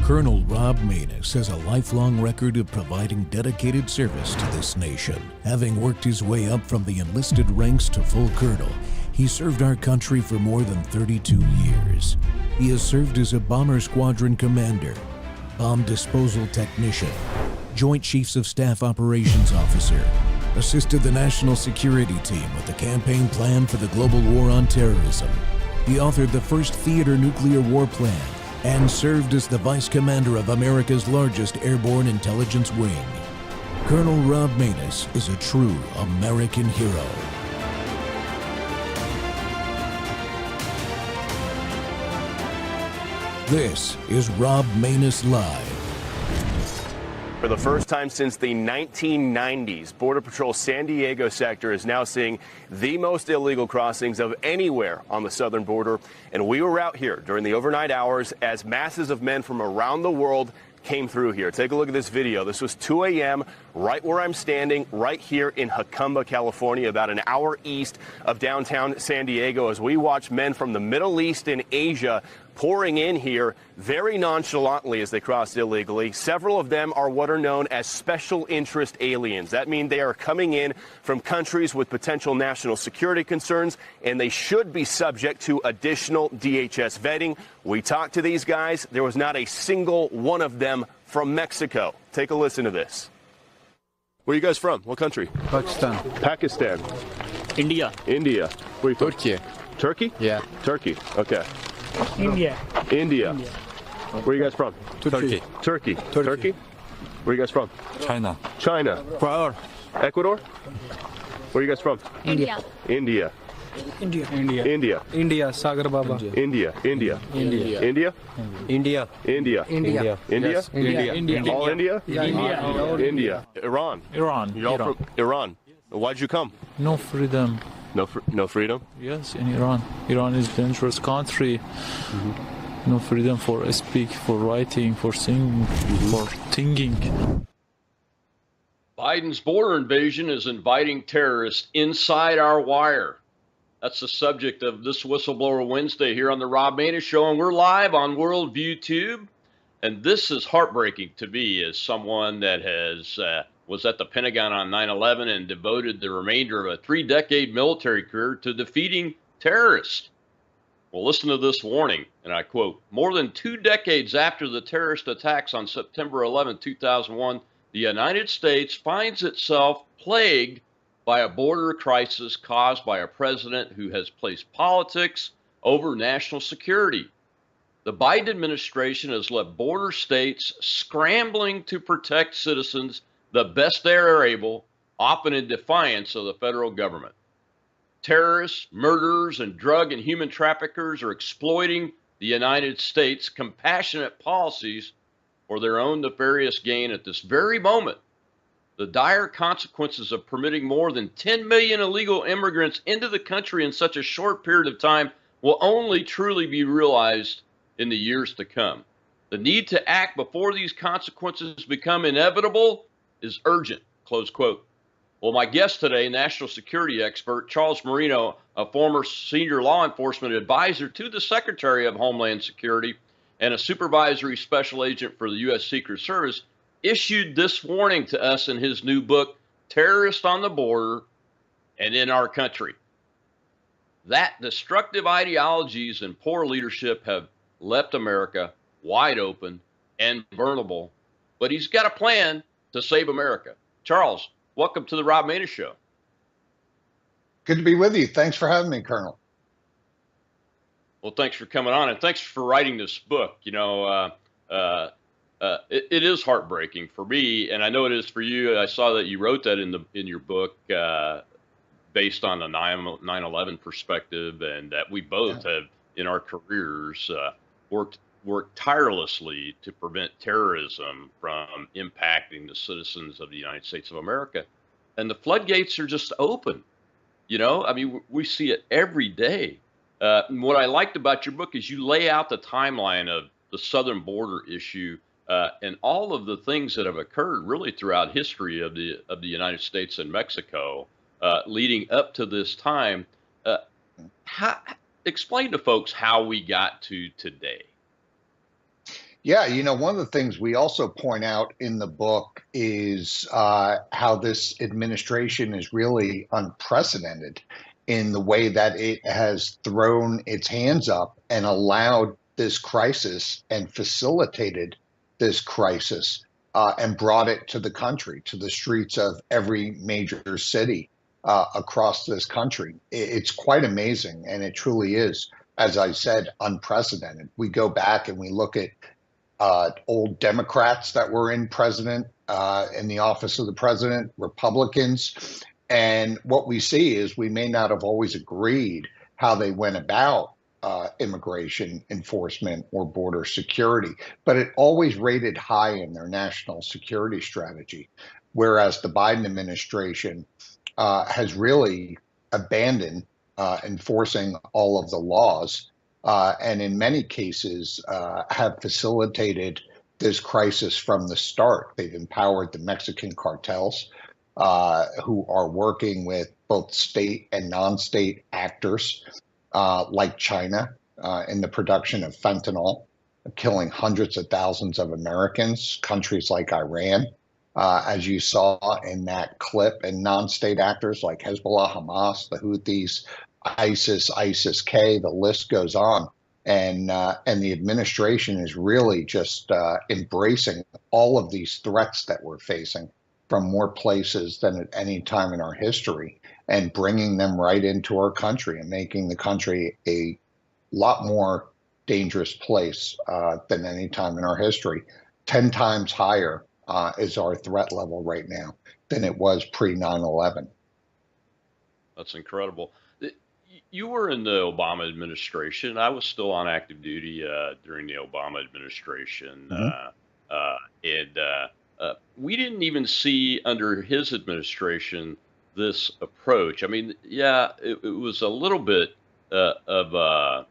Colonel Rob Maness has a lifelong record of providing dedicated service to this nation. Having worked his way up from the enlisted ranks to full colonel, he served our country for more than 32 years. He has served as a bomber squadron commander, bomb disposal technician, Joint Chiefs of Staff Operations Officer, assisted the National Security Team with the campaign plan for the global war on terrorism. He authored the first theater nuclear war plan and served as the Vice Commander of America's largest airborne intelligence wing. Colonel Rob Maness is a true American hero. This is Rob Maness Live. For the first time since the 1990s, Border Patrol San Diego sector is now seeing the most illegal crossings of anywhere on the southern border. And we were out here during the overnight hours as masses of men from around the world came through here. Take a look at this video. This was 2 a.m. right where I'm standing, right here in Jacumba, California, about an hour east of downtown San Diego, as we watch men from the Middle East and Asia pouring in here very nonchalantly as they cross illegally. Several of them are what are known as special interest aliens. That means they are coming in from countries with potential national security concerns, and they should be subject to additional DHS vetting. We talked to these guys. There was not a single one of them from Mexico. Take a listen to this. Where are you guys from? What country? Pakistan. Pakistan. India. India. Where are you from? Turkey. Turkey? Yeah. Turkey. Okay. India. India. Where are you guys from? Turkey. Turkey. Turkey? Where are you guys from? China. China. Ecuador. Ecuador? Where are you guys from? India. India. India. India. India. Sagar Baba. India. India. India. India? India. India. India. India? Yes. India. All India? India. India. Iran. You're all from Iran. Why'd you come? No freedom. No freedom? Yes, in Iran. Iran is a dangerous country. No freedom for speak, for writing, for singing, for thinking. Biden's border invasion is inviting terrorists inside our wire. That's the subject of this Whistleblower Wednesday here on the Rob Maness Show, and we're live on Worldview Tube. And this is heartbreaking to me as someone that was at the Pentagon on 9/11 and devoted the remainder of a 3-decade military career to defeating terrorists. Well, listen to this warning, and I quote, "More than 2 decades after the terrorist attacks on September 11, 2001, the United States finds itself plagued by a border crisis caused by a president who has placed politics over national security. The Biden administration has left border states scrambling to protect citizens the best they are able, often in defiance of the federal government. Terrorists, murderers, and drug and human traffickers are exploiting the United States' compassionate policies for their own nefarious gain at this very moment. The dire consequences of permitting more than 10 million illegal immigrants into the country in such a short period of time will only truly be realized in the years to come. The need to act before these consequences become inevitable is urgent," close quote. Well, my guest today, national security expert Charles Marino, a former senior law enforcement advisor to the Secretary of Homeland Security and a supervisory special agent for the U.S. Secret Service, issued this warning to us in his new book, Terrorists on the Border and in Our Country. That destructive ideologies and poor leadership have left America wide open and vulnerable, but he's got a plan to save America. Charles, welcome to the Rob Maness Show. Good to be with you. Thanks for having me, Colonel. Well, thanks for coming on, and thanks for writing this book. You know, it is heartbreaking for me, and I know it is for you. I saw that you wrote that in your book based on the 9/11 perspective, and that we both have in our careers worked tirelessly to prevent terrorism from impacting the citizens of the United States of America. And the floodgates are just open. You know, I mean, we see it every day. What I liked about your book is you lay out the timeline of the southern border issue and all of the things that have occurred really throughout history of the United States and Mexico leading up to this time. Explain to folks how we got to today. Yeah, one of the things we also point out in the book is how this administration is really unprecedented in the way that it has thrown its hands up and allowed this crisis and facilitated this crisis and brought it to the country, to the streets of every major city across this country. It's quite amazing, and it truly is, as I said, unprecedented. We go back and we look at old Democrats that were in the office of the president, Republicans. And what we see is we may not have always agreed how they went about immigration enforcement or border security, but it always rated high in their national security strategy. Whereas the Biden administration has really abandoned enforcing all of the laws and in many cases have facilitated this crisis from the start. They've empowered the Mexican cartels who are working with both state and non-state actors like China in the production of fentanyl, killing hundreds of thousands of Americans, countries like Iran, as you saw in that clip, and non-state actors like Hezbollah, Hamas, the Houthis, ISIS-K, the list goes on. And the administration is really just embracing all of these threats that we're facing from more places than at any time in our history, and bringing them right into our country and making the country a lot more dangerous place than any time in our history. 10 times higher is our threat level right now than it was pre-9/11. That's incredible. You were in the Obama administration. I was still on active duty during the Obama administration. We didn't even see under his administration this approach. I mean, yeah, it was a little bit of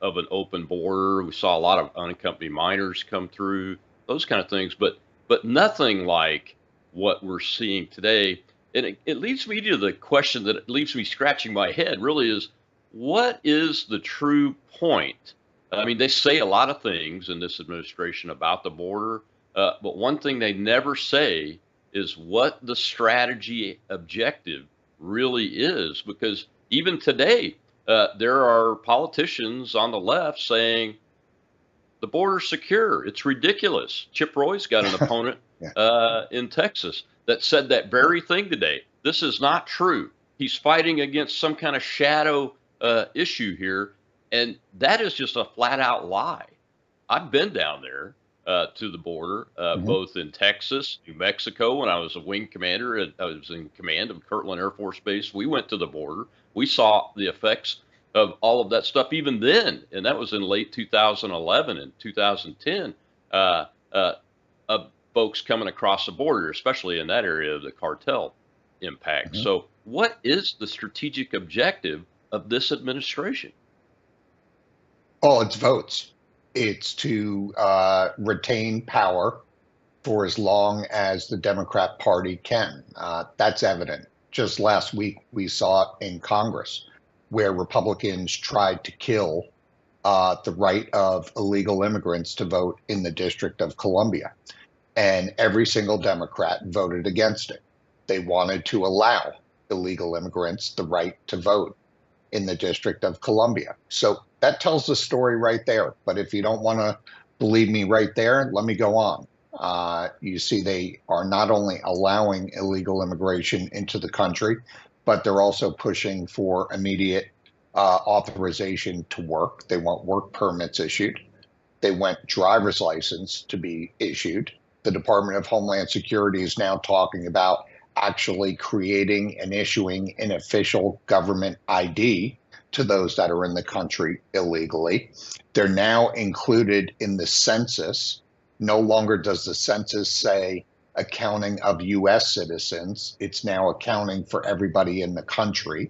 an open border. We saw a lot of unaccompanied minors come through, those kind of things, but nothing like what we're seeing today. And it leads me to the question that leaves me scratching my head really is, what is the true point? I mean, they say a lot of things in this administration about the border, but one thing they never say is what the strategy objective really is. Because even today, there are politicians on the left saying the border's secure. It's ridiculous. Chip Roy's got an opponent in Texas that said that very thing today. This is not true. He's fighting against some kind of shadow issue here, and that is just a flat out lie. I've been down there to the border, both in Texas, New Mexico, when I was a wing commander. And I was in command of Kirtland Air Force Base. We went to the border. We saw the effects of all of that stuff even then, and that was in late 2011 and 2010, of folks coming across the border, especially in that area of the cartel impact. So what is the strategic objective of this administration? Oh, it's votes. It's to retain power for as long as the Democrat Party can. That's evident. Just last week, we saw it in Congress, where Republicans tried to kill the right of illegal immigrants to vote in the District of Columbia. And every single Democrat voted against it. They wanted to allow illegal immigrants the right to vote in the District of Columbia. So that tells the story right there. But if you don't want to believe me right there, let me go on. You see, they are not only allowing illegal immigration into the country, but they're also pushing for immediate authorization to work. They want work permits issued. They want driver's license to be issued. The Department of Homeland Security is now talking about actually creating and issuing an official government ID to those that are in the country illegally. They're now included in the census. No longer does the census say accounting of U.S. citizens. It's now accounting for everybody in the country.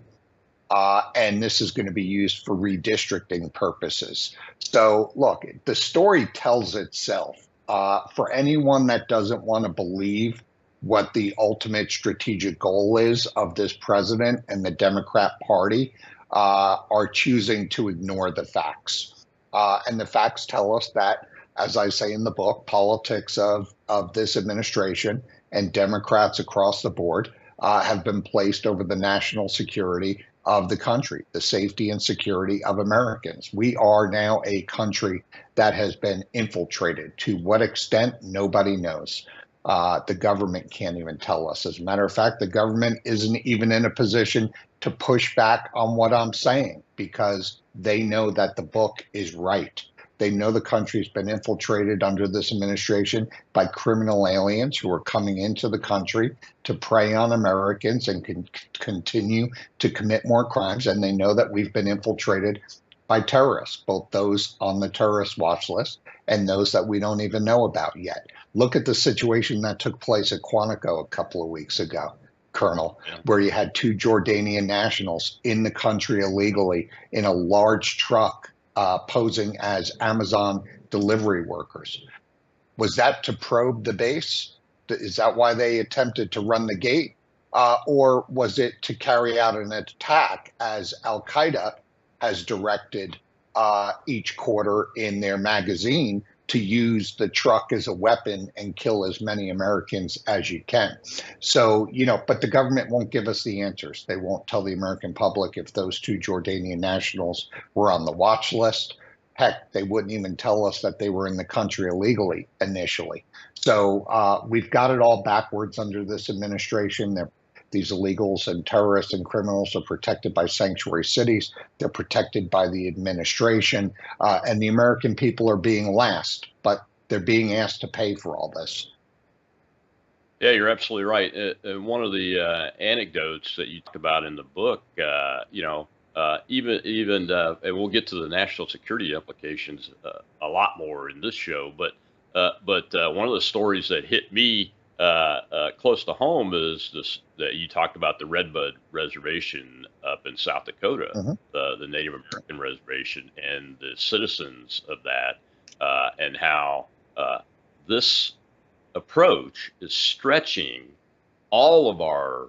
And this is going to be used for redistricting purposes. So look, the story tells itself. For anyone that doesn't want to believe what the ultimate strategic goal is of this president and the Democrat Party, are choosing to ignore the facts. And the facts tell us that as I say in the book, politics of this administration and Democrats across the board have been placed over the national security of the country, the safety and security of Americans. We are now a country that has been infiltrated. To what extent, nobody knows. The government can't even tell us. As a matter of fact, the government isn't even in a position to push back on what I'm saying because they know that the book is right. They know the country's been infiltrated under this administration by criminal aliens who are coming into the country to prey on Americans and can continue to commit more crimes. And they know that we've been infiltrated by terrorists, both those on the terrorist watch list and those that we don't even know about yet. Look at the situation that took place at Quantico a couple of weeks ago, Colonel, where you had 2 Jordanian nationals in the country illegally in a large truck posing as Amazon delivery workers. Was that to probe the base? Is that why they attempted to run the gate? Or was it to carry out an attack as Al-Qaeda has directed each quarter in their magazine to use the truck as a weapon and kill as many Americans as you can? So, but the government won't give us the answers. They won't tell the American public if those 2 Jordanian nationals were on the watch list. Heck, they wouldn't even tell us that they were in the country illegally initially. So we've got it all backwards under this administration. These illegals and terrorists and criminals are protected by sanctuary cities. They're protected by the administration. And the American people are being last, but they're being asked to pay for all this. Yeah, you're absolutely right. One of the anecdotes that you talk about in the book, even and we'll get to the national security implications a lot more in this show, but one of the stories that hit me close to home is this, that you talked about the Redbud Reservation up in South Dakota, the Native American reservation, and the citizens of that, and how this approach is stretching all of our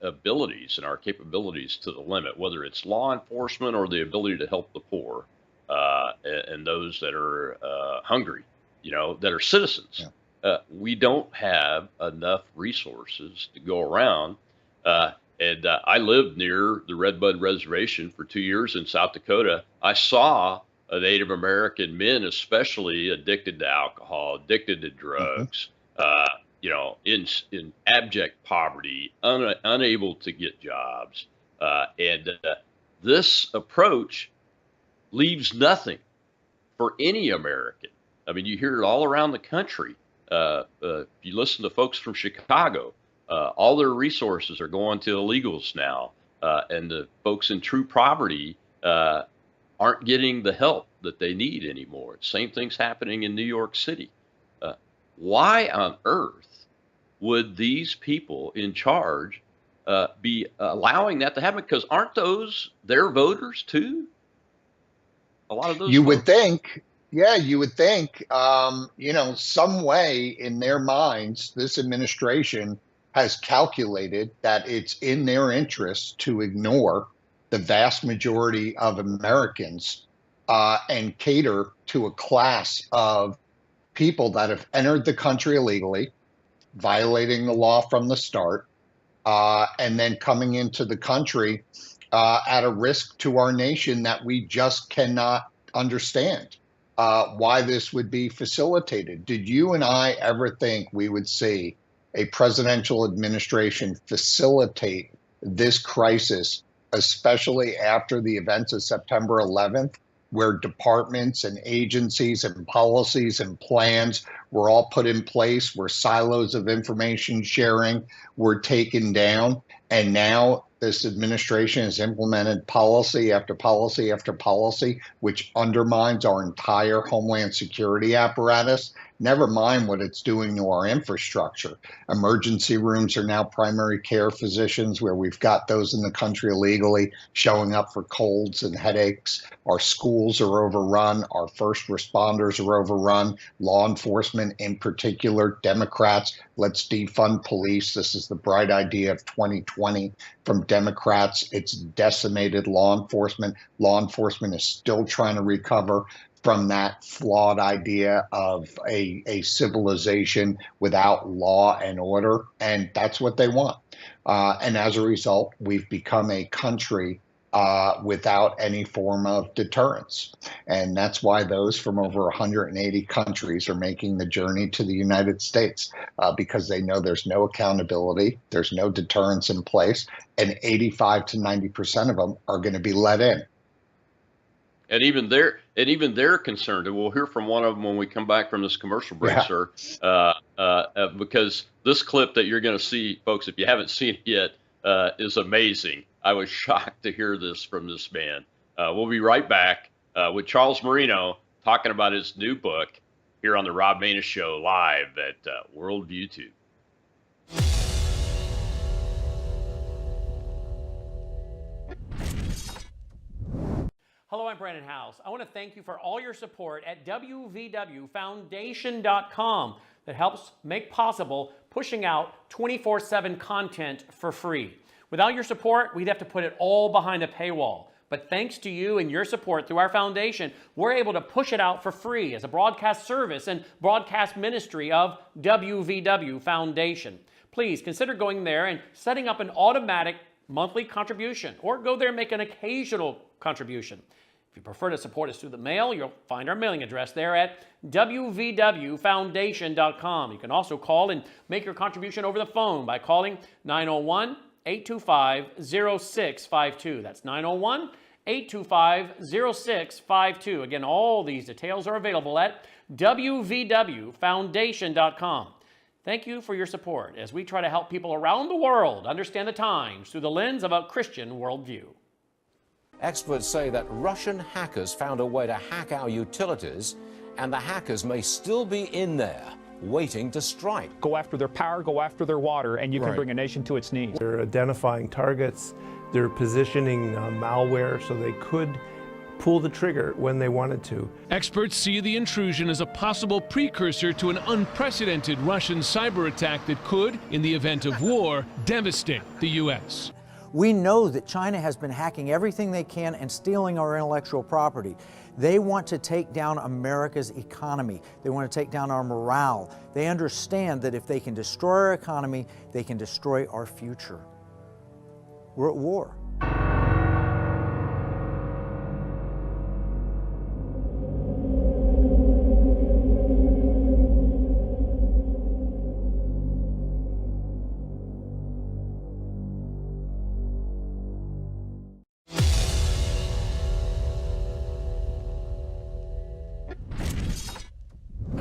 abilities and our capabilities to the limit, whether it's law enforcement or the ability to help the poor and those that are hungry, that are citizens. Yeah. We don't have enough resources to go around. And I lived near the Redbud Reservation for 2 years in South Dakota. I saw Native American men, especially addicted to alcohol, addicted to drugs, in abject poverty, unable to get jobs. And this approach leaves nothing for any American. I mean, you hear it all around the country. If you listen to folks from Chicago, all their resources are going to illegals now. And the folks in true poverty aren't getting the help that they need anymore. Same thing's happening in New York City. Why on earth would these people in charge be allowing that to happen? Because aren't those their voters too? A lot of those. You would think. Yeah, you would think, some way in their minds, this administration has calculated that it's in their interest to ignore the vast majority of Americans and cater to a class of people that have entered the country illegally, violating the law from the start, and then coming into the country at a risk to our nation that we just cannot understand. Why this would be facilitated. Did you and I ever think we would see a presidential administration facilitate this crisis, especially after the events of September 11th, where departments and agencies and policies and plans were all put in place, where silos of information sharing were taken down, and now this administration has implemented policy after policy after policy, which undermines our entire Homeland Security apparatus. Never mind what it's doing to our infrastructure. Emergency rooms are now primary care physicians, where we've got those in the country illegally showing up for colds and headaches. Our schools are overrun. Our first responders are overrun. Law enforcement in particular, Democrats, let's defund police. This is the bright idea of 2020 from Democrats. It's decimated law enforcement. Law enforcement is still trying to recover from that flawed idea of a civilization without law and order, and that's what they want. And as a result, we've become a country without any form of deterrence. And that's why those from over 180 countries are making the journey to the United States, because they know there's no accountability, there's no deterrence in place, and 85 to 90% of them are going to be let in. And even they're concerned, and we'll hear from one of them when we come back from this commercial break, sir. Because this clip that you're going to see, folks, if you haven't seen it yet, is amazing. I was shocked to hear this from this man. We'll be right back with Charles Marino talking about his new book here on the Rob Maness Show live at Worldview 2. Hello, I'm Brandon House. I want to thank you for all your support at wvwfoundation.com that helps make possible pushing out 24/7 content for free. Without your support, we'd have to put it all behind a paywall. But thanks to you and your support through our foundation, we're able to push it out for free as a broadcast service and broadcast ministry of WVW Foundation. Please consider going there and setting up an automatic monthly contribution, or go there and make an occasional contribution. If you prefer to support us through the mail, you'll find our mailing address there at wvwfoundation.com. You can also call and make your contribution over the phone by calling 901-825-0652. That's 901-825-0652. Again, all these details are available at wvwfoundation.com. Thank you for your support as we try to help people around the world understand the times through the lens of a Christian worldview. Experts say that Russian hackers found a way to hack our utilities, and the hackers may still be in there, waiting to strike. Go after their power, go after their water, and you can bring a nation to its knees. They're identifying targets, they're positioning malware so they could pull the trigger when they wanted to. Experts see the intrusion as a possible precursor to an unprecedented Russian cyber attack that could, in the event of war, devastate the U.S. We know that China has been hacking everything they can and stealing our intellectual property. They want to take down America's economy. They want to take down our morale. They understand that if they can destroy our economy, they can destroy our future. We're at war.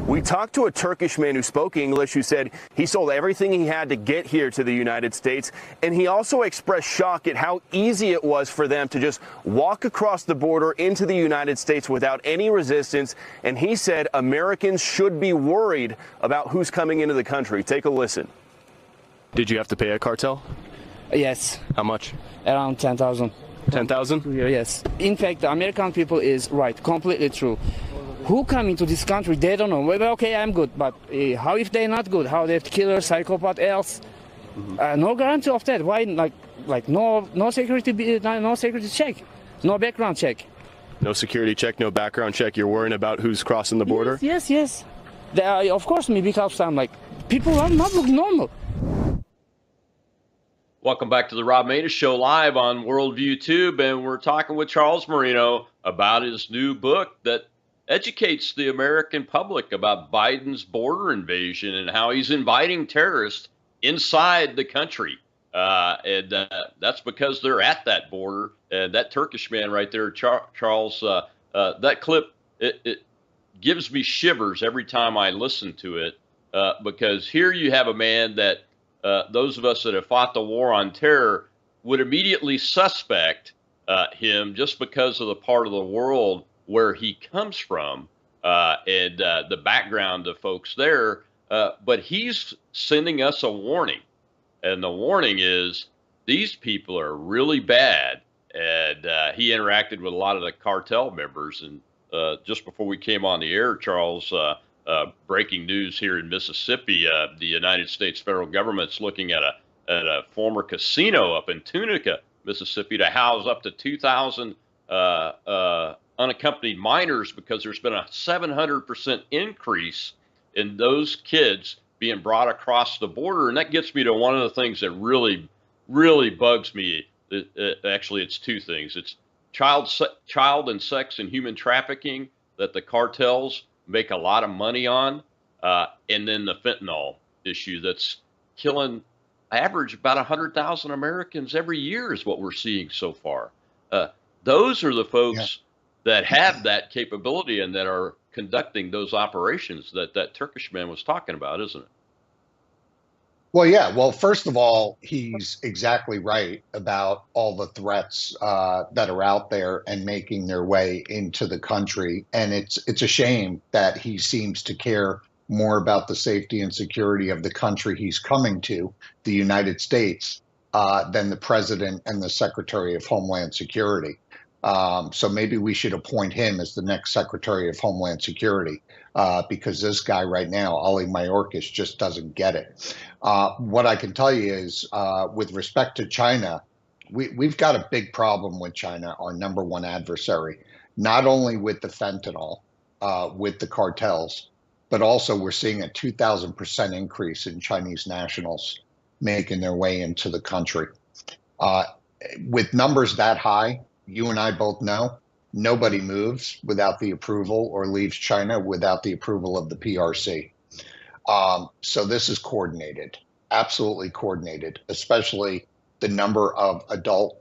We talked to a Turkish man who spoke English who said he sold everything he had to get here to the United States, and he also expressed shock at how easy it was for them to just walk across the border into the United States without any resistance, and he said Americans should be worried about who's coming into the country. Take a listen. Did you have to pay a cartel? Yes. How much? Around 10,000. 10,000? Yes. In fact, the American people is right, completely true. Who come into this country, they don't know. Well, okay, I'm good, but how if they're not good? How they're killer, psychopath, else? No guarantee of that. Why, like no security, no security check, no background check. No security check, no background check. You're worrying about who's crossing the border? Yes. Of course, me, because I'm like, people are not looking normal. Welcome back to the Rob Maness Show live on Worldview Tube, and we're talking with Charles Marino about his new book that educates the American public about Biden's border invasion and how he's inviting terrorists inside the country. And that's because they're at that border. And that Turkish man right there, Charles, that clip, it gives me shivers every time I listen to it, because here you have a man that those of us that have fought the war on terror would immediately suspect him just because of the part of the world where he comes from and the background of folks there. But he's sending us a warning. And the warning is these people are really bad. And he interacted with a lot of the cartel members. And just before we came on the air, Charles, breaking news here in Mississippi, the United States federal government's looking at a former casino up in Tunica, Mississippi, to house up to 2,000 unaccompanied minors because there's been a 700% increase in those kids being brought across the border. And that gets me to one of the things that really, really bugs me. Actually, it's two things. It's child and sex and human trafficking that the cartels make a lot of money on. And then the fentanyl issue that's killing average about 100,000 Americans every year is what we're seeing so far. Those are the folks that have that capability and that are conducting those operations that Turkish man was talking about, isn't it? Well, yeah. Well, first of all, he's exactly right about all the threats that are out there and making their way into the country. And it's a shame that he seems to care more about the safety and security of the country he's coming to, the United States, than the president and the Secretary of Homeland Security. So maybe we should appoint him as the next Secretary of Homeland Security, because this guy right now, Ali Mayorkas, just doesn't get it. What I can tell you is, with respect to China, we've got a big problem with China, our number one adversary, not only with the fentanyl, with the cartels, but also we're seeing a 2,000% increase in Chinese nationals making their way into the country. With numbers that high, you and I both know nobody moves without the approval or leaves China without the approval of the PRC. So this is coordinated, absolutely coordinated, especially the number of adult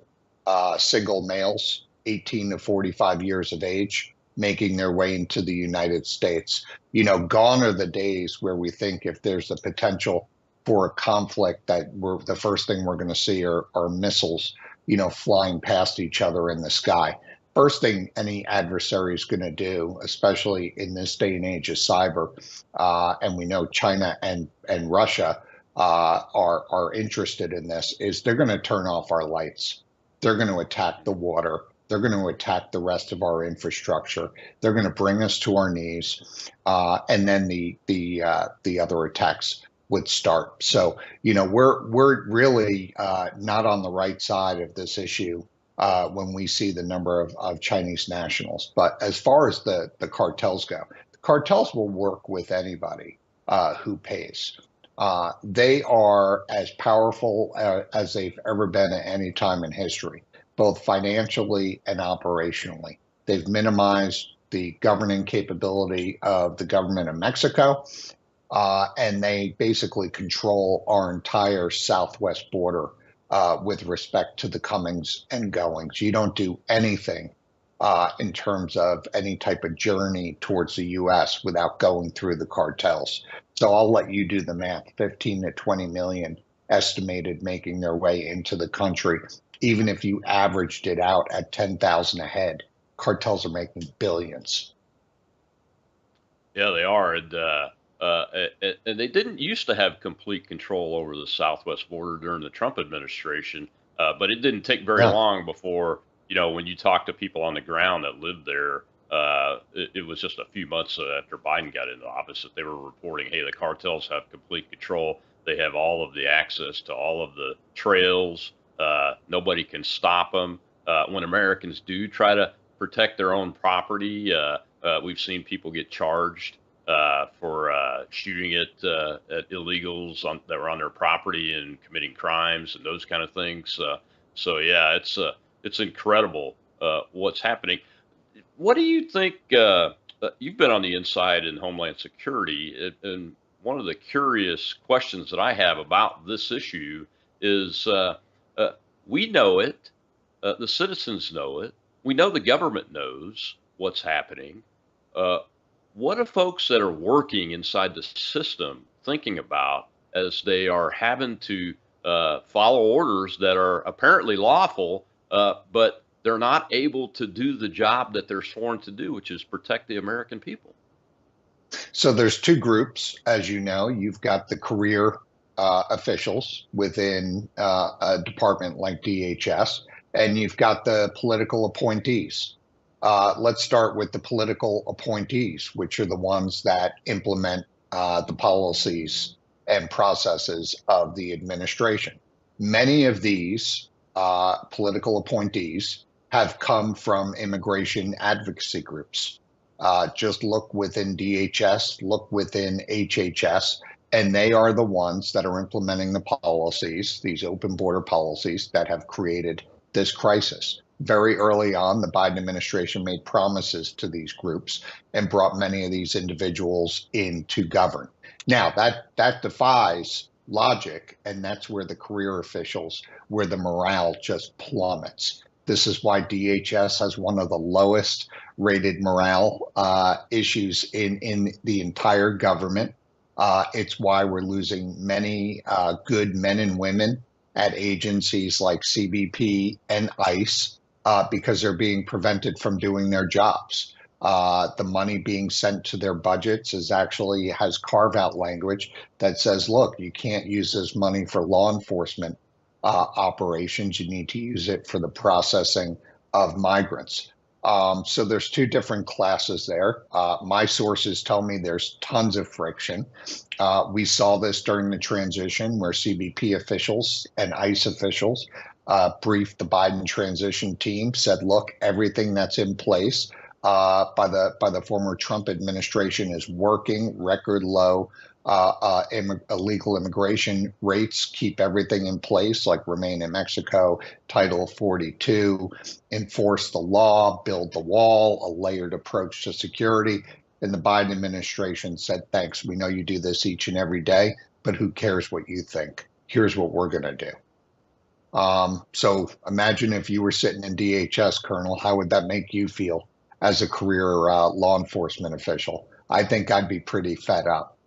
single males, 18 to 45 years of age, making their way into the United States. You know, gone are the days where we think if there's a potential for a conflict that the first thing we're going to see are missiles, you know, flying past each other in the sky. First thing any adversary is going to do, especially in this day and age of cyber, and we know China and Russia are interested in this, is they're going to turn off our lights. They're going to attack the water. They're going to attack the rest of our infrastructure. They're going to bring us to our knees, and then the other attacks would start. So, you know, we're really not on the right side of this issue when we see the number of Chinese nationals. But as far as the cartels go, the cartels will work with anybody who pays. They are as powerful as they've ever been at any time in history, both financially and operationally. They've minimized the governing capability of the government of Mexico, and they basically control our entire southwest border with respect to the comings and goings. You don't do anything in terms of any type of journey towards the U.S. without going through the cartels. So I'll let you do the math. 15 to 20 million estimated making their way into the country. Even if you averaged it out at 10,000 a head, cartels are making billions. Yeah, they are. And they didn't used to have complete control over the southwest border during the Trump administration, but it didn't take very long before, you know, when you talk to people on the ground that lived there, it was just a few months after Biden got into office that they were reporting, hey, the cartels have complete control. They have all of the access to all of the trails. Nobody can stop them. When Americans do try to protect their own property, we've seen people get charged for shooting at illegals that were on their property and committing crimes and those kind of things. So yeah, it's incredible what's happening. What do you think? You've been on the inside in Homeland Security, and one of the curious questions that I have about this issue is we know it, the citizens know it, we know the government knows what's happening. What are folks that are working inside the system thinking about as they are having to follow orders that are apparently lawful, but they're not able to do the job that they're sworn to do, which is protect the American people? So there's two groups, as you know. You've got the career officials within a department like DHS, and you've got the political appointees. Let's start with the political appointees, which are the ones that implement the policies and processes of the administration. Many of these political appointees have come from immigration advocacy groups. Just look within DHS, look within HHS, and they are the ones that are implementing the policies, these open border policies that have created this crisis. Very early on, the Biden administration made promises to these groups and brought many of these individuals in to govern. Now, that defies logic, and that's where the career officials, where the morale just plummets. This is why DHS has one of the lowest rated morale issues in the entire government. It's why we're losing many good men and women at agencies like CBP and ICE because they're being prevented from doing their jobs. The money being sent to their budgets has carve-out language that says, look, you can't use this money for law enforcement operations. You need to use it for the processing of migrants. So there's two different classes there. My sources tell me there's tons of friction. We saw this during the transition where CBP officials and ICE officials briefed the Biden transition team, said, look, everything that's in place by the former Trump administration is working. Record low illegal immigration rates, keep everything in place, like remain in Mexico, Title 42, enforce the law, build the wall, a layered approach to security. And the Biden administration said, thanks, we know you do this each and every day, but who cares what you think? Here's what we're going to do. So imagine if you were sitting in DHS, Colonel, how would that make you feel as a career law enforcement official? I think I'd be pretty fed up.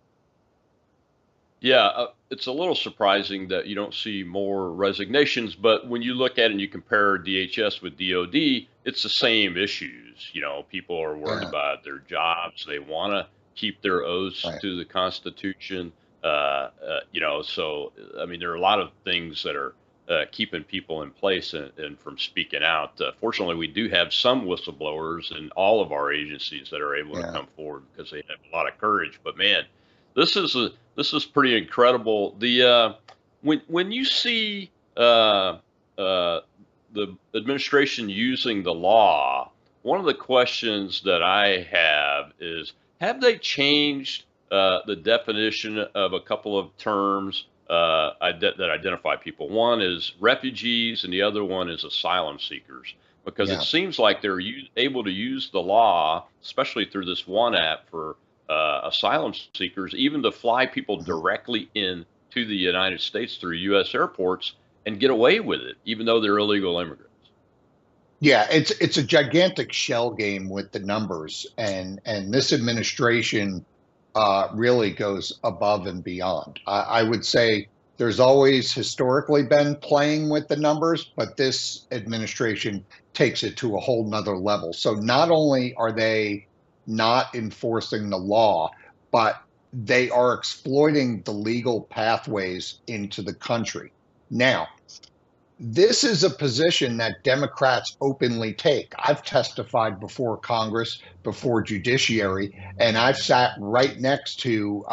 Yeah, it's a little surprising that you don't see more resignations, but when you look at it and you compare DHS with DOD, it's the same issues. You know, people are worried about their jobs. They want to keep their oaths to the Constitution. You know, so, I mean, there are a lot of things that are keeping people in place and from speaking out. Fortunately, we do have some whistleblowers in all of our agencies that are able to come forward because they have a lot of courage. But man, this is pretty incredible. The when you see the administration using the law, one of the questions that I have is, have they changed the definition of a couple of terms that identify people? One is refugees, and the other one is asylum seekers. Because it seems like they're able to use the law, especially through this one app for asylum seekers, even to fly people directly in to the United States through U.S. airports and get away with it, even though they're illegal immigrants. Yeah, it's a gigantic shell game with the numbers, and this administration really goes above and beyond. I would say there's always historically been playing with the numbers, but this administration takes it to a whole nother level. So not only are they not enforcing the law, but they are exploiting the legal pathways into the country. Now, this is a position that Democrats openly take. I've testified before Congress, before Judiciary, and I've sat right next to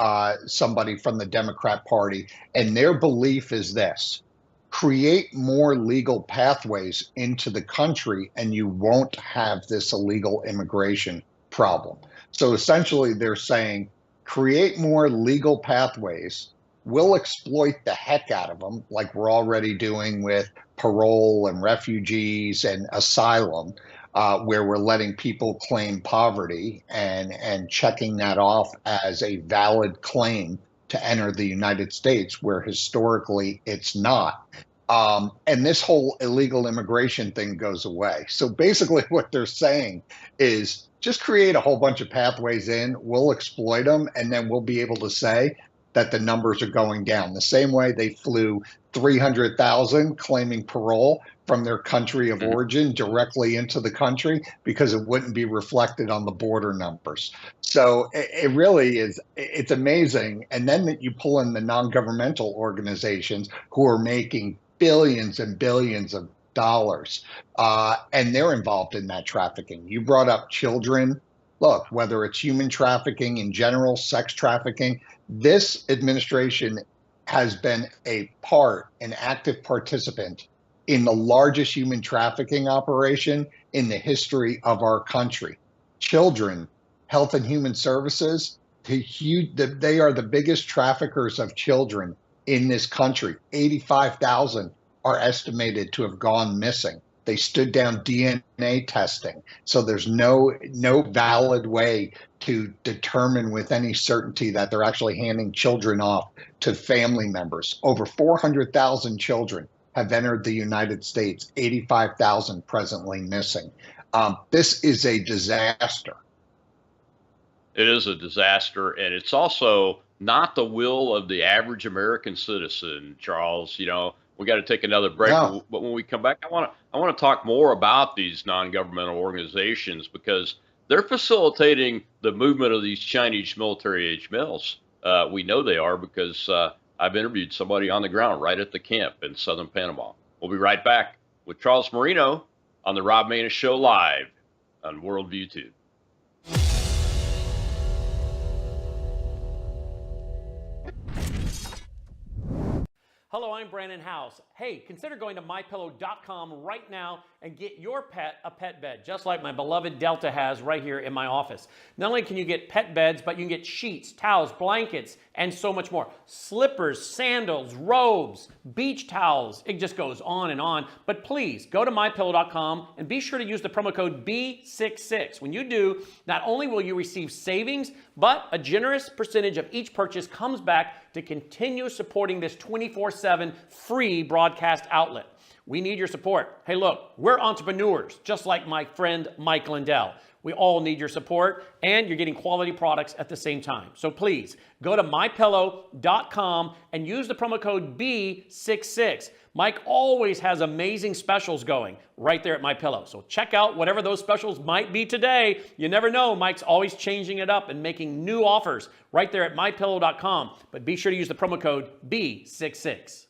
somebody from the Democrat Party, and their belief is this: create more legal pathways into the country and you won't have this illegal immigration problem. So essentially they're saying, create more legal pathways, we'll exploit the heck out of them, like we're already doing with parole and refugees and asylum, where we're letting people claim poverty and checking that off as a valid claim to enter the United States, where historically it's not. And this whole illegal immigration thing goes away. So basically what they're saying is just create a whole bunch of pathways in, we'll exploit them, and then we'll be able to say that the numbers are going down. The same way they flew 300,000 claiming parole from their country of origin directly into the country because it wouldn't be reflected on the border numbers. So it really is, it's amazing. And then you pull in the non-governmental organizations who are making billions and billions of dollars, and they're involved in that trafficking. You brought up children. Look, whether it's human trafficking in general, sex trafficking, this administration has been an active participant in the largest human trafficking operation in the history of our country. Children, Health and Human Services, they are the biggest traffickers of children in this country. 85,000 are estimated to have gone missing. They stood down DNA testing. So there's no valid way to determine with any certainty that they're actually handing children off to family members. Over 400,000 children have entered the United States, 85,000 presently missing. This is a disaster. It is a disaster, and it's also not the will of the average American citizen, Charles. You know, we got to take another break, No. but when we come back, I want to talk more about these non-governmental organizations because they're facilitating the movement of these Chinese military-age males. We know they are because I've interviewed somebody on the ground right at the camp in southern Panama. We'll be right back with Charles Marino on the Rob Maness Show live on Worldview 2. Hello, I'm Brandon House. Hey, consider going to mypillow.com right now and get your pet a pet bed, just like my beloved Delta has right here in my office. Not only can you get pet beds, but you can get sheets, towels, blankets, and so much more. Slippers, sandals, robes, beach towels. It just goes on and on. But please go to mypillow.com and be sure to use the promo code B66. When you do, not only will you receive savings, but a generous percentage of each purchase comes back to continue supporting this 24/7 free broadcast outlet. We need your support. Hey, look, we're entrepreneurs, just like my friend Mike Lindell. We all need your support, and you're getting quality products at the same time. So please go to mypillow.com and use the promo code B66. Mike always has amazing specials going right there at MyPillow. So check out whatever those specials might be today. You never know. Mike's always changing it up and making new offers right there at mypillow.com. But be sure to use the promo code B66.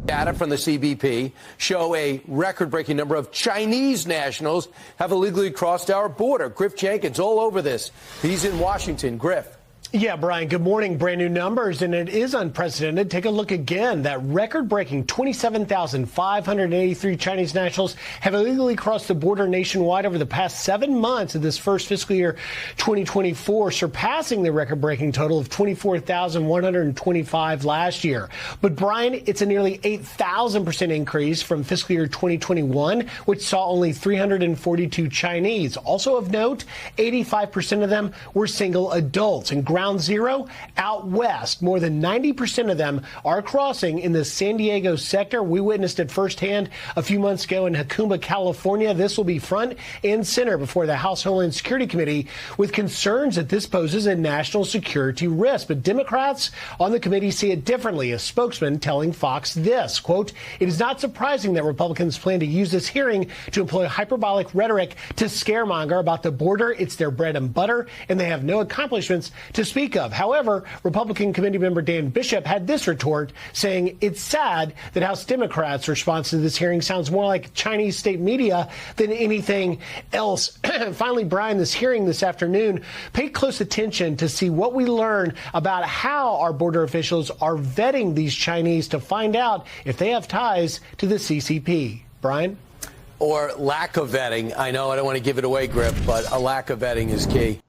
Data from the CBP show a record-breaking number of Chinese nationals have illegally crossed our border. Griff Jenkins all over this. He's in Washington. Griff. Yeah, Brian, good morning. Brand new numbers, and it is unprecedented. Take a look again. That record-breaking 27,583 Chinese nationals have illegally crossed the border nationwide over the past 7 months of this first fiscal year 2024, surpassing the record-breaking total of 24,125 last year. But, Brian, it's a nearly 8,000% increase from fiscal year 2021, which saw only 342 Chinese. Also of note, 85% of them were single adults. And ground zero out west, more than 90% of them are crossing in the San Diego sector. We witnessed it firsthand a few months ago in Jacumba, California. This will be front and center before the House Homeland Security Committee with concerns that this poses a national security risk. But Democrats on the committee see it differently. A spokesman telling Fox this, quote, "It is not surprising that Republicans plan to use this hearing to employ hyperbolic rhetoric to scaremonger about the border. It's their bread and butter, and they have no accomplishments to speak of." However, Republican committee member Dan Bishop had this retort, saying it's sad that House Democrats' response to this hearing sounds more like Chinese state media than anything else. Finally, Brian, this hearing this afternoon, pay close attention to see what we learn about how our border officials are vetting these Chinese to find out if they have ties to the CCP. Brian? Or lack of vetting. I know I don't want to give it away, Griff, but a lack of vetting is key.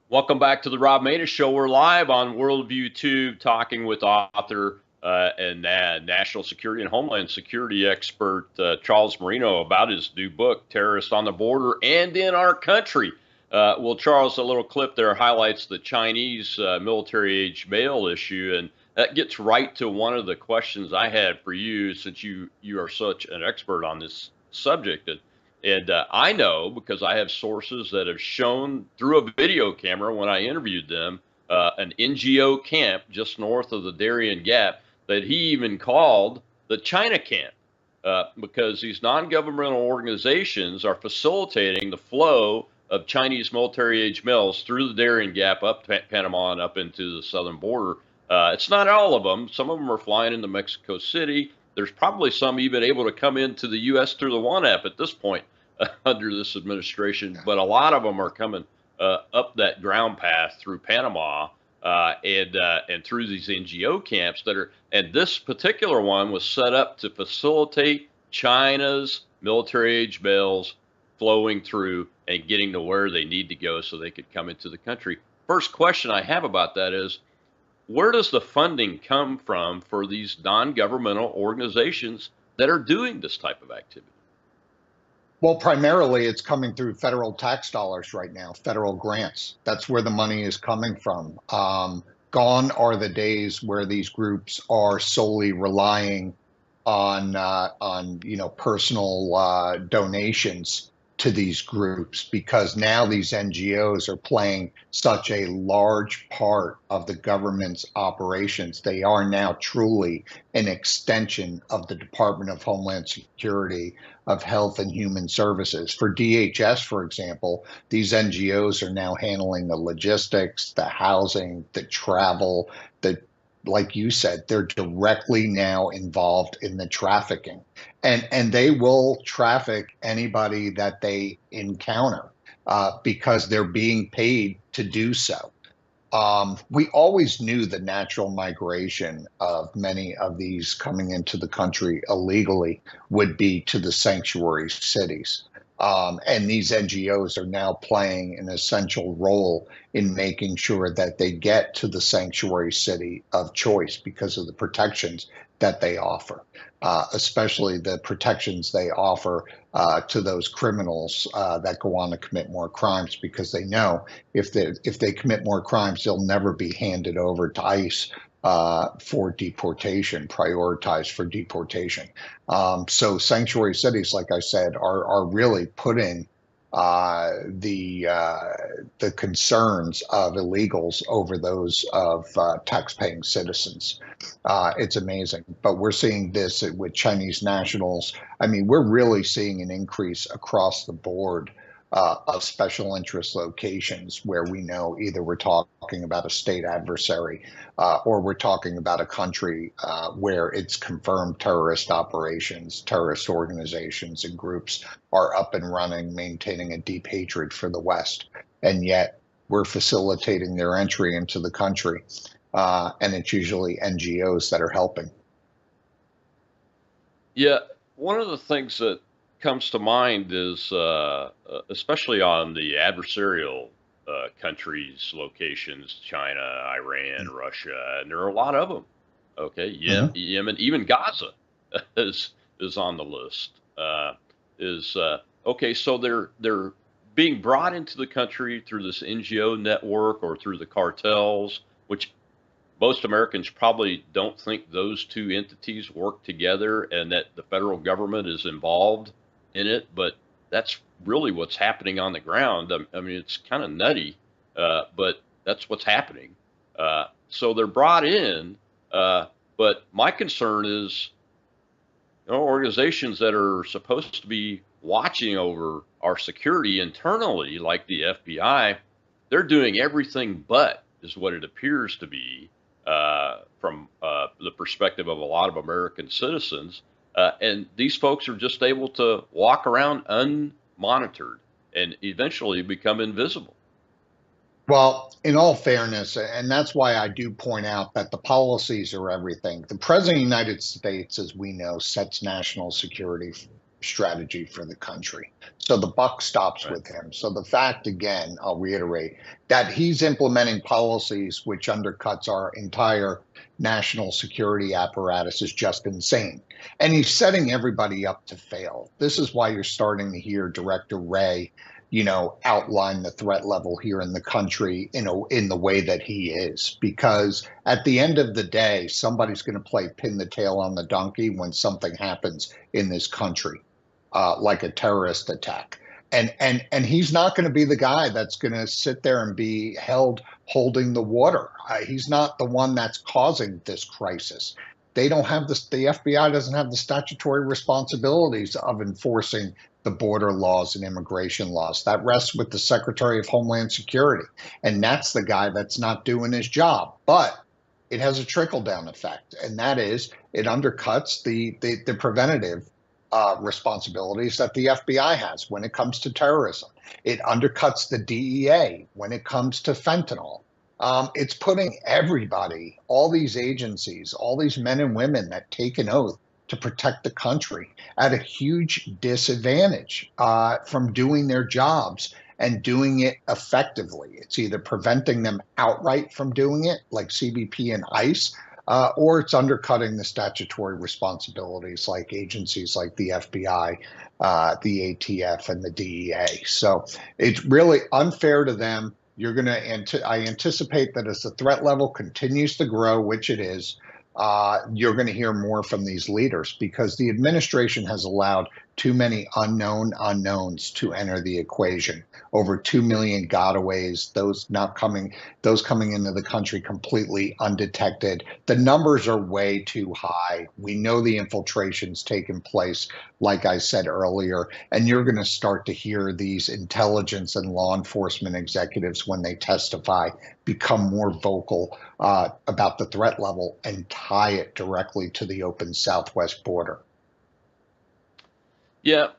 Welcome back to the Rob Maness Show. We're live on Worldview Tube talking with author and national security and homeland security expert Charles Marino about his new book, Terrorists on the Border and in Our Country. Well, Charles, a little clip there highlights the Chinese military-age male issue, and that gets right to one of the questions I had for you since you are such an expert on this subject. And And I know because I have sources that have shown through a video camera when I interviewed them, an NGO camp just north of the Darien Gap that he even called the China camp, because these non-governmental organizations are facilitating the flow of Chinese military-age males through the Darien Gap up Panama and up into the southern border. It's not all of them. Some of them are flying into Mexico City. There's probably some even able to come into the U.S. through the WANAP at this point under this administration, but a lot of them are coming up that ground path through Panama and through these NGO camps that are. And this particular one was set up to facilitate China's military-age males flowing through and getting to where they need to go so they could come into the country. First question I have about that is, where does the funding come from for these non-governmental organizations that are doing this type of activity? Well, primarily it's coming through federal tax dollars right now, federal grants. That's where the money is coming from. Gone are the days where these groups are solely relying on personal donations to these groups, because now these NGOs are playing such a large part of the government's operations. They are now truly an extension of the Department of Homeland Security, of Health and Human Services. For DHS, for example, these NGOs are now handling the logistics, the housing, the travel, like you said, they're directly now involved in the trafficking, and they will traffic anybody that they encounter because they're being paid to do so. We always knew the natural migration of many of these coming into the country illegally would be to the sanctuary cities. And these NGOs are now playing an essential role in making sure that they get to the sanctuary city of choice because of the protections that they offer, especially the protections they offer to those criminals that go on to commit more crimes, because they know if they commit more crimes, they'll never be handed over to ICE for deportation, prioritized for deportation. So sanctuary cities, like I said, are really putting the concerns of illegals over those of tax-paying citizens. It's amazing, but we're seeing this with Chinese nationals. I mean, we're really seeing an increase across the board of special interest locations where we know either we're talking about a state adversary or we're talking about a country where it's confirmed terrorist operations, terrorist organizations and groups are up and running, maintaining a deep hatred for the West. And yet we're facilitating their entry into the country. And it's usually NGOs that are helping. Yeah, one of the things that comes to mind is, especially on the adversarial countries, locations, China, Iran, Russia, and there are a lot of them. Okay, Yemen, even Gaza is on the list. Okay, so they're being brought into the country through this NGO network or through the cartels, which most Americans probably don't think those two entities work together and that the federal government is involved in it, but that's really what's happening on the ground. I mean, it's kind of nutty, but that's what's happening. So they're brought in, but my concern is, organizations that are supposed to be watching over our security internally, like the FBI, they're doing everything but, is what it appears to be from the perspective of a lot of American citizens. And these folks are just able to walk around unmonitored and eventually become invisible. Well, in all fairness, and that's why I do point out that the policies are everything. The President of the United States, as we know, sets national security strategy for the country. So the buck stops with him. So the fact, again, I'll reiterate, that he's implementing policies which undercuts our entire national security apparatus is just insane. And he's setting everybody up to fail. This is why you're starting to hear Director Wray, outline the threat level here in the country in the way that he is. Because at the end of the day, somebody's going to play pin the tail on the donkey when something happens in this country. like a terrorist attack. And he's not going to be the guy that's going to sit there and be held holding the water. He's not the one that's causing this crisis. They don't have the FBI doesn't have the statutory responsibilities of enforcing the border laws and immigration laws. That rests with the Secretary of Homeland Security. And that's the guy that's not doing his job. But it has a trickle-down effect, and that is it undercuts the preventative responsibilities that the FBI has when it comes to terrorism. It undercuts the DEA when it comes to fentanyl. It's putting everybody, all these agencies, all these men and women that take an oath to protect the country at a huge disadvantage from doing their jobs and doing it effectively. It's either preventing them outright from doing it, like CBP and ICE, or it's undercutting the statutory responsibilities like agencies like the FBI, the ATF, and the DEA. So it's really unfair to them. I anticipate that as the threat level continues to grow, which it is, you're going to hear more from these leaders because the administration has allowed too many unknown unknowns to enter the equation. Over 2 million gotaways, those coming into the country completely undetected. The numbers are way too high. We know the infiltration's taken place, like I said earlier, and you're going to start to hear these intelligence and law enforcement executives, when they testify, become more vocal about the threat level and tie it directly to the open southwest border. Yeah,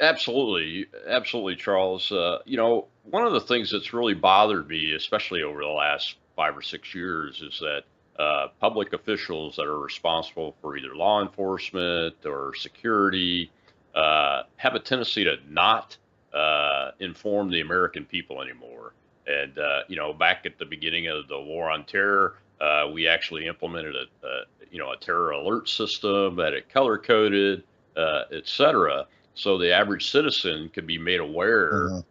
absolutely. Absolutely, Charles. One of the things that's really bothered me, especially over the last 5 or 6 years, is that public officials that are responsible for either law enforcement or security have a tendency to not inform the American people anymore. And, back at the beginning of the war on terror, we actually implemented a terror alert system that it color coded, et cetera, so the average citizen could be made aware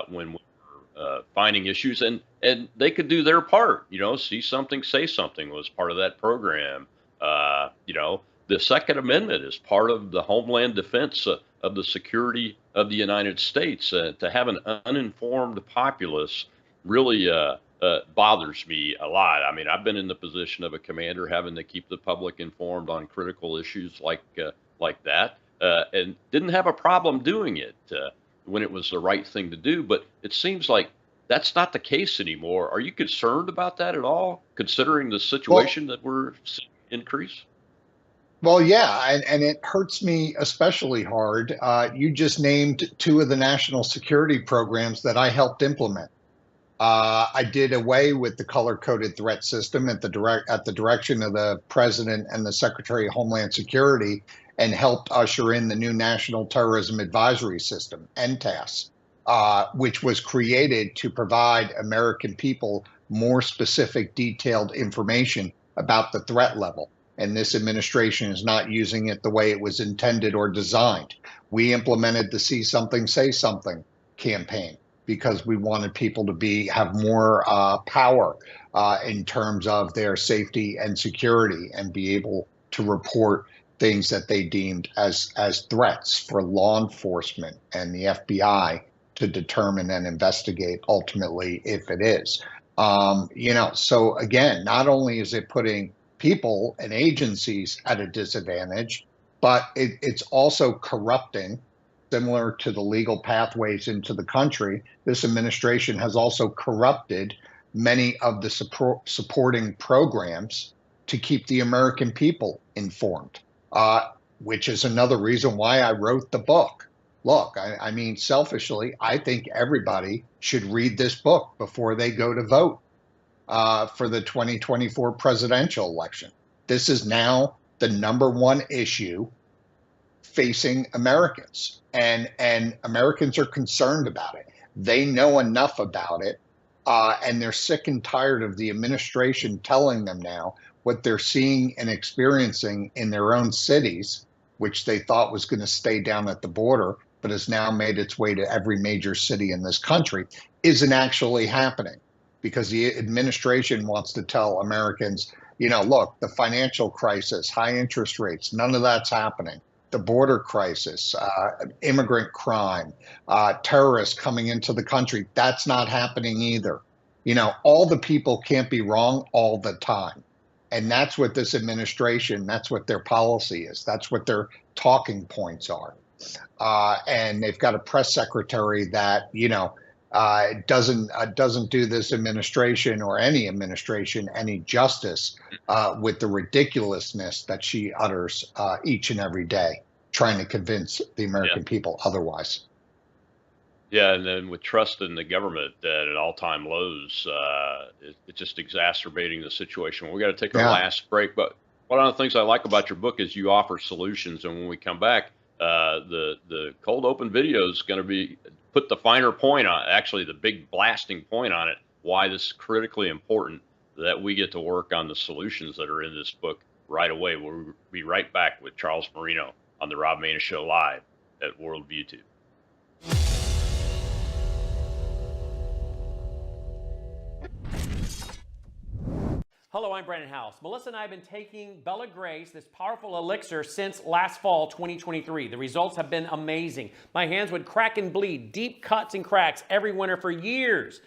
when we're finding issues, and they could do their part. See something, say something was part of that program. The Second Amendment is part of the homeland defense of the security of the United States. To have an uninformed populace really bothers me a lot. I mean, I've been in the position of a commander having to keep the public informed on critical issues like that. And didn't have a problem doing it when it was the right thing to do. But it seems like that's not the case anymore. Are you concerned about that at all, considering the situation that we're seeing increase? Well, yeah, and it hurts me especially hard. You just named 2 of the national security programs that I helped implement. I did away with the color-coded threat system at the direction of the President and the Secretary of Homeland Security, and helped usher in the new National Terrorism Advisory System, NTAS, which was created to provide American people more specific, detailed information about the threat level. And this administration is not using it the way it was intended or designed. We implemented the See Something, Say Something campaign because we wanted people to have more power in terms of their safety and security, and be able to report things that they deemed as threats for law enforcement and the FBI to determine and investigate ultimately if it is. So again, not only is it putting people and agencies at a disadvantage, but it's also corrupting, similar to the legal pathways into the country. This administration has also corrupted many of the supporting programs to keep the American people informed. Which is another reason why I wrote the book. Look, I mean, selfishly, I think everybody should read this book before they go to vote for the 2024 presidential election. This is now the #1 issue facing Americans, and Americans are concerned about it. They know enough about it, and they're sick and tired of the administration telling them now what they're seeing and experiencing in their own cities, which they thought was going to stay down at the border, but has now made its way to every major city in this country, isn't actually happening, because the administration wants to tell Americans, look, the financial crisis, high interest rates, none of that's happening. the border crisis, immigrant crime, terrorists coming into the country. That's not happening either. All the people can't be wrong all the time. And that's what this administration, that's what their policy is. That's what their talking points are. And they've got a press secretary that, doesn't do this administration or any administration any justice with the ridiculousness that she utters each and every day, trying to convince the American people otherwise. Yeah, and then with trust in the government at all-time lows, it's just exacerbating the situation. We got to take our last break, but one of the things I like about your book is you offer solutions, and when we come back, the cold open video is going to be put the finer point on, actually the big blasting point on it, why this is critically important that we get to work on the solutions that are in this book right away. We'll be right back with Charles Marino on the Rob Maness Show live at Worldview 2. Hello, I'm Brandon House. Melissa and I have been taking Bella Grace, this powerful elixir, since last fall, 2023. The results have been amazing. My hands would crack and bleed, deep cuts and cracks every winter for years.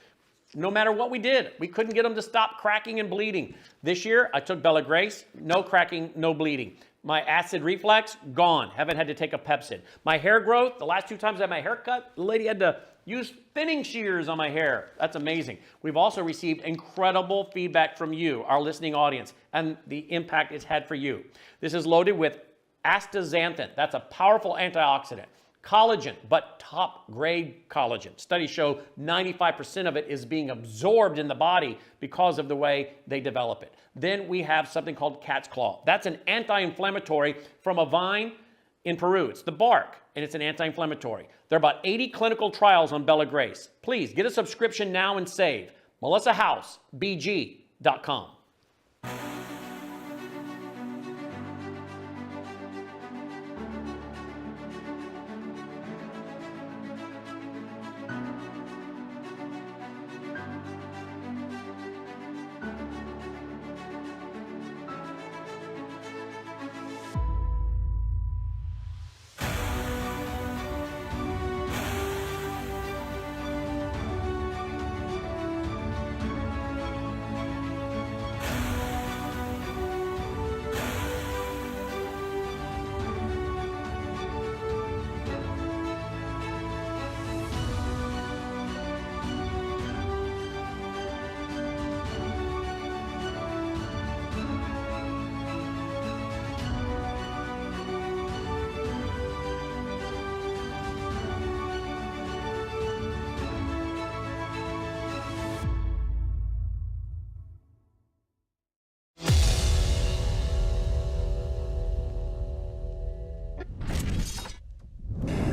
No matter what we did, we couldn't get them to stop cracking and bleeding. This year, I took Bella Grace, no cracking, no bleeding. My acid reflux, gone. Haven't had to take a Pepsid. My hair growth, the last 2 times I had my hair cut, the lady had to use thinning shears on my hair. That's amazing. We've also received incredible feedback from you, our listening audience, and the impact it's had for you. This is loaded with astaxanthin. That's a powerful antioxidant. Collagen, but top grade collagen. Studies show 95% of it is being absorbed in the body because of the way they develop it. Then we have something called cat's claw. That's an anti-inflammatory from a vine in Peru. It's the bark, and it's an anti-inflammatory. There are about 80 clinical trials on Bella Grace. Please get a subscription now and save. MelissaHouseBG.com.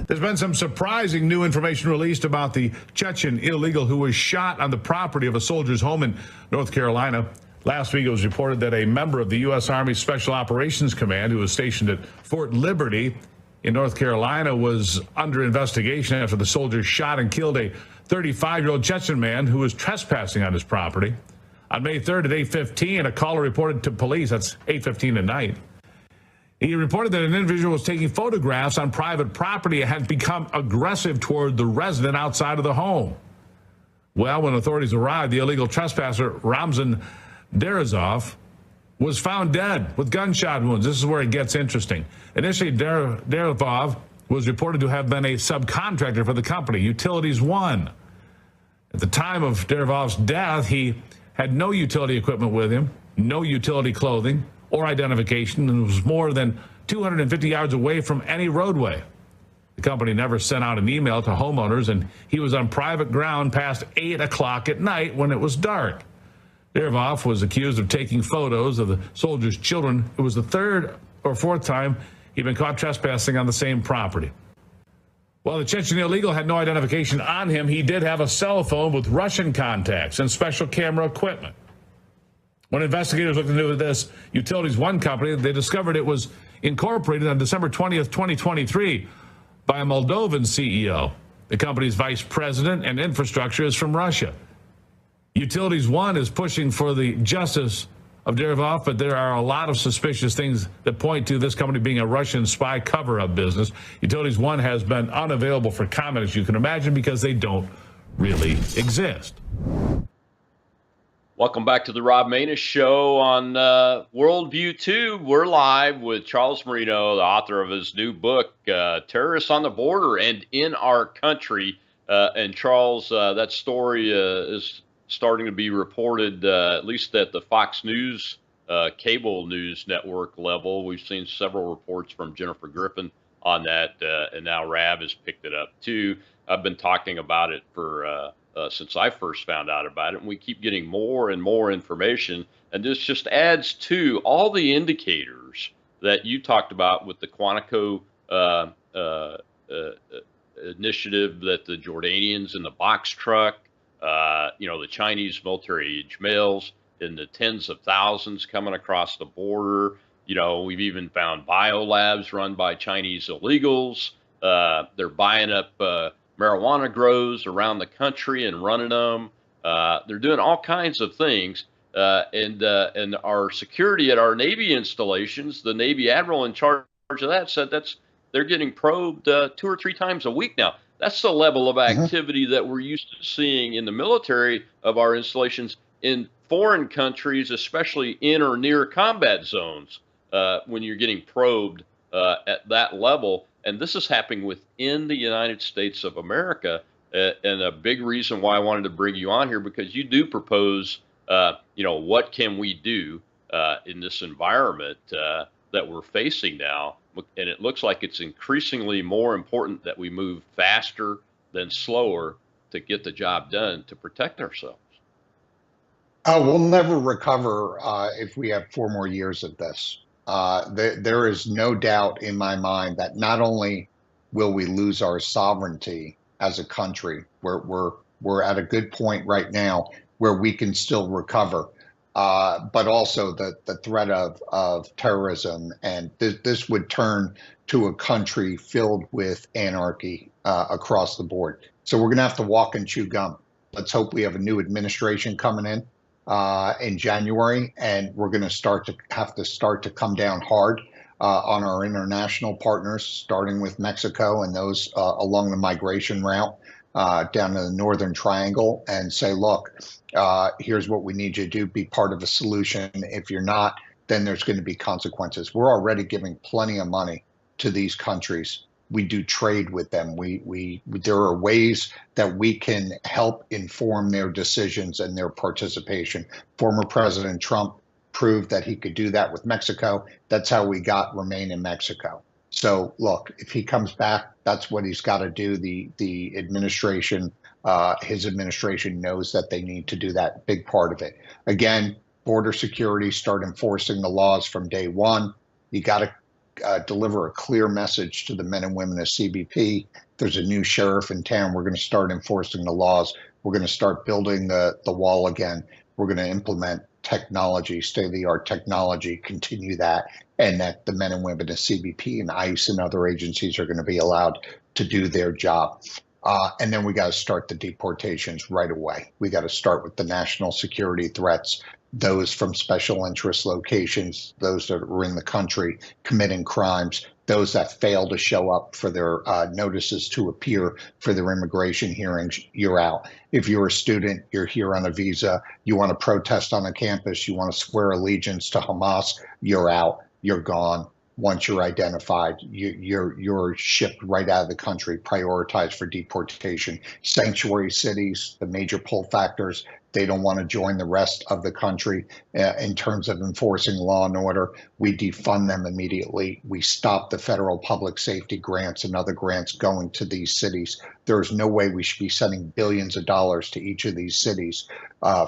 There's been some surprising new information released about the Chechen illegal who was shot on the property of a soldier's home in North Carolina. Last week, it was reported that a member of the U.S. Army Special Operations Command who was stationed at Fort Liberty in North Carolina was under investigation after the soldier shot and killed a 35-year-old Chechen man who was trespassing on his property. On May 3rd at 8:15, a caller reported to police, that's 8:15 at night. He reported that an individual was taking photographs on private property and had become aggressive toward the resident outside of the home. Well, when authorities arrived, the illegal trespasser, Ramzan Derazov, was found dead with gunshot wounds. This is where it gets interesting. Initially, Derazov was reported to have been a subcontractor for the company, Utilities One. At the time of Derazov's death, he had no utility equipment with him, no utility clothing or identification, and was more than 250 yards away from any roadway. The company never sent out an email to homeowners, and he was on private ground past 8 o'clock at night when it was dark. Derazov was accused of taking photos of the soldiers' children. It was the 3rd or 4th time he'd been caught trespassing on the same property. While the Chechen illegal had no identification on him, he did have a cell phone with Russian contacts and special camera equipment. When investigators looked into this Utilities One company, they discovered it was incorporated on December 20th, 2023 by a Moldovan CEO. The company's vice president and infrastructure is from Russia. Utilities One is pushing for the justice of Derivov, but there are a lot of suspicious things that point to this company being a Russian spy cover-up business. Utilities One has been unavailable for comment, as you can imagine, because they don't really exist. Welcome back to the Rob Maness Show on Worldview 2. We're live with Charles Marino, the author of his new book, Terrorists on the Border and in Our Country. And Charles, that story is starting to be reported, at least at the Fox News cable news network level. We've seen several reports from Jennifer Griffin on that, and now Rab has picked it up too. I've been talking about it for since I first found out about it, and we keep getting more and more information. And this just adds to all the indicators that you talked about with the Quantico initiative, that the Jordanians in the box truck, the Chinese military-age males in the tens of thousands coming across the border. We've even found biolabs run by Chinese illegals. They're buying up marijuana grows around the country and running them. They're doing all kinds of things. And our security at our Navy installations, the Navy admiral in charge of that said they're getting probed 2 or 3 times a week now. That's the level of activity that we're used to seeing in the military of our installations in foreign countries, especially in or near combat zones, when you're getting probed at that level. And this is happening within the United States of America. And a big reason why I wanted to bring you on here, because you do propose, what can we do in this environment that we're facing now? And it looks like it's increasingly more important that we move faster than slower to get the job done to protect ourselves. We'll never recover if we have 4 more years of this. There is no doubt in my mind that not only will we lose our sovereignty as a country, we're at a good point right now where we can still recover, but also the threat of terrorism, and this would turn to a country filled with anarchy across the board. So we're going to have to walk and chew gum. Let's hope we have a new administration coming in January, and we're going to have to come down hard on our international partners, starting with Mexico and those along the migration route down to the Northern Triangle, and say, look, here's what we need you to do. Be part of a solution. If you're not, then there's going to be consequences. We're already giving plenty of money to these countries. We do trade with them. There are ways that we can help inform their decisions and their participation. Former President Trump proved that he could do that with Mexico. That's how we got Remain in Mexico. So look, if he comes back, that's what he's got to do. The administration, his administration knows that they need to do that, big part of it. Again, border security, start enforcing the laws from day one. You got to deliver a clear message to the men and women of CBP. There's a new sheriff in town. We're going to start enforcing the laws. We're going to start building the wall again. We're going to implement technology, state-of-the-art technology, continue that, and that the men and women of CBP and ICE and other agencies are going to be allowed to do their job. And then we got to start the deportations right away. We got to start with the national security threats, those from special interest locations, those that are in the country committing crimes, those that fail to show up for their notices to appear for their immigration hearings, you're out. If you're a student, you're here on a visa, you want to protest on a campus, you want to swear allegiance to Hamas, you're out, you're gone. Once you're identified, you're shipped right out of the country, prioritized for deportation. Sanctuary cities, the major pull factors, they don't want to join the rest of the country in terms of enforcing law and order. We defund them immediately. We stop the federal public safety grants and other grants going to these cities. There is no way we should be sending billions of dollars to each of these cities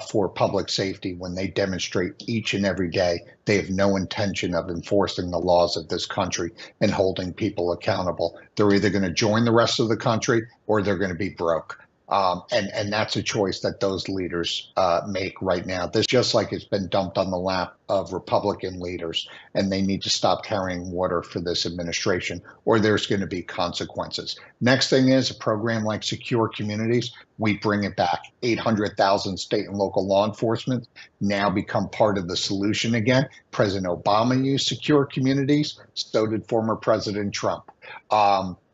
for public safety when they demonstrate each and every day they have no intention of enforcing the laws of this country and holding people accountable. They're either going to join the rest of the country or they're going to be broke. And that's a choice that those leaders make right now. This just like it's been dumped on the lap of Republican leaders, and they need to stop carrying water for this administration, or there's going to be consequences. Next thing is a program like Secure Communities. We bring it back. 800,000 state and local law enforcement now become part of the solution again. President Obama used Secure Communities. So did former President Trump.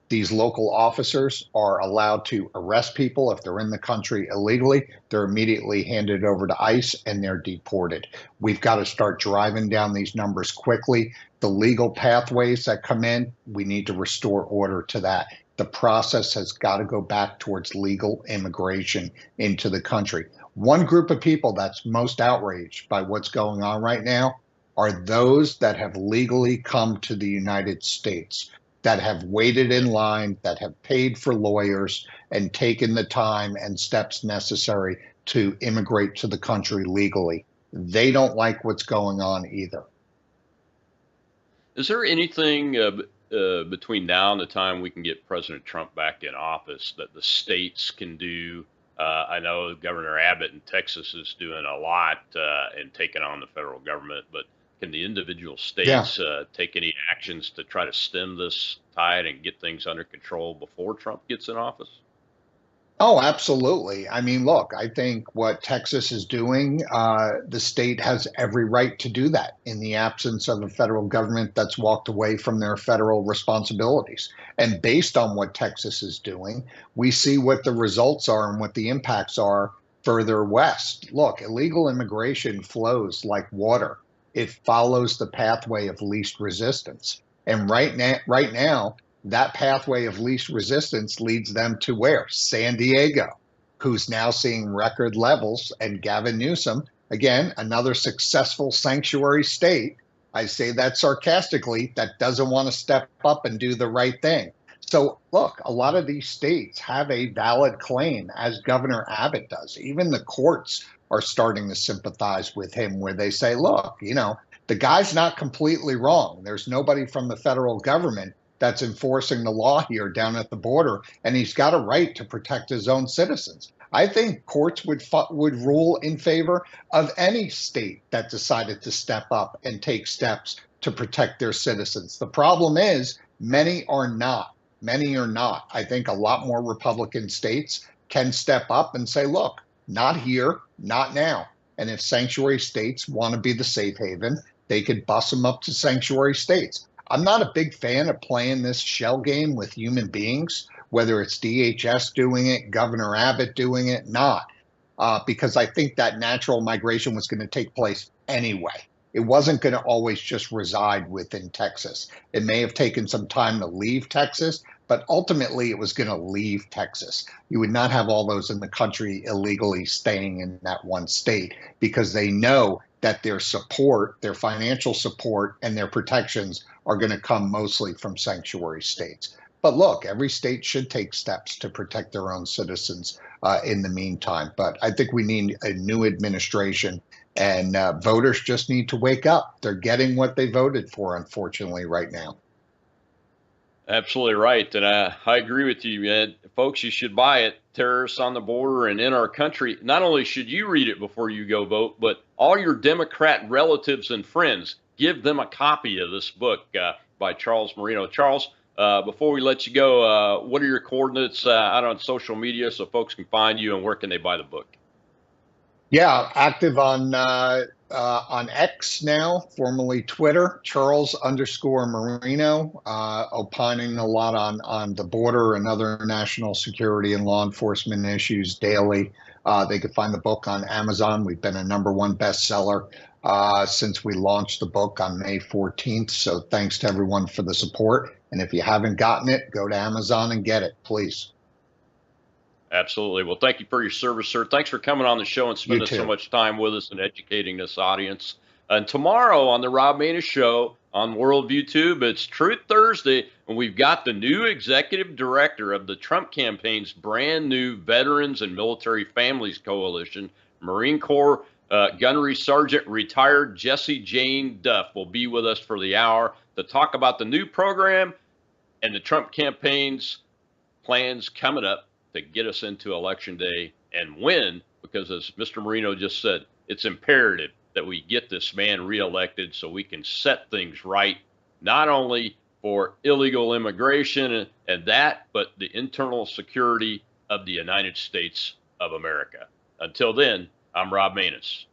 These local officers are allowed to arrest people if they're in the country illegally. They're immediately handed over to ICE and they're deported. We've got to start driving down these numbers quickly. The legal pathways that come in, we need to restore order to that. The process has got to go back towards legal immigration into the country. One group of people that's most outraged by what's going on right now are those that have legally come to the United States, that have waited in line, that have paid for lawyers and taken the time and steps necessary to immigrate to the country legally. They don't like what's going on either. Is there anything between now and the time we can get President Trump back in office that the states can do? I know Governor Abbott in Texas is doing a lot and taking on the federal government, but can the individual states take any actions to try to stem this tide and get things under control before Trump gets in office? Oh, absolutely. I mean, look, I think what Texas is doing, the state has every right to do that in the absence of a federal government that's walked away from their federal responsibilities. And based on what Texas is doing, we see what the results are and what the impacts are further west. Look, illegal immigration flows like water. It follows the pathway of least resistance. And right now, that pathway of least resistance leads them to where? San Diego, who's now seeing record levels, and Gavin Newsom, again, another successful sanctuary state. I say that sarcastically, that doesn't want to step up and do the right thing. So look, a lot of these states have a valid claim, as Governor Abbott does. Even the courts are starting to sympathize with him, where they say, look, you know, the guy's not completely wrong. There's nobody from the federal government that's enforcing the law here down at the border, and he's got a right to protect his own citizens. I think courts would rule in favor of any state that decided to step up and take steps to protect their citizens. The problem is many are not. Many are not. I think a lot more Republican states can step up and say, look, not here, not now. And if sanctuary states want to be the safe haven, they could bust them up to sanctuary states. I'm not a big fan of playing this shell game with human beings, whether it's DHS doing it, Governor Abbott doing it, not, because I think that natural migration was going to take place anyway. It wasn't going to always just reside within Texas. It may have taken some time to leave Texas, but ultimately it was going to leave Texas. You would not have all those in the country illegally staying in that one state, because they know that their support, their financial support, and their protections are going to come mostly from sanctuary states. But look, every state should take steps to protect their own citizens in the meantime. But I think we need a new administration, and voters just need to wake up. They're getting what they voted for, unfortunately, right now. Absolutely right. And I agree with you, man. Folks, you should buy it. Terrorists on the Border and in Our Country. Not only should you read it before you go vote, but all your Democrat relatives and friends, give them a copy of this book by Charles Marino. Charles, before we let you go, what are your coordinates out on social media so folks can find you, and where can they buy the book? Yeah, active on X now, formerly Twitter, Charles_Marino, opining a lot on the border and other national security and law enforcement issues daily. They could find the book on Amazon. We've been a #1 bestseller since we launched the book on May 14th. So thanks to everyone for the support. And if you haven't gotten it, go to Amazon and get it, please. Absolutely. Well, thank you for your service, sir. Thanks for coming on the show and spending so much time with us and educating this audience. And tomorrow on the Rob Maness Show on Worldview Tube, it's Truth Thursday, and we've got the new executive director of the Trump campaign's brand new Veterans and Military Families Coalition, Marine Corps Gunnery Sergeant retired Jessie Jane Duff will be with us for the hour to talk about the new program and the Trump campaign's plans coming up to get us into Election Day and win, because as Mr. Marino just said, it's imperative that we get this man reelected so we can set things right, not only for illegal immigration and that, but the internal security of the United States of America. Until then, I'm Rob Maness.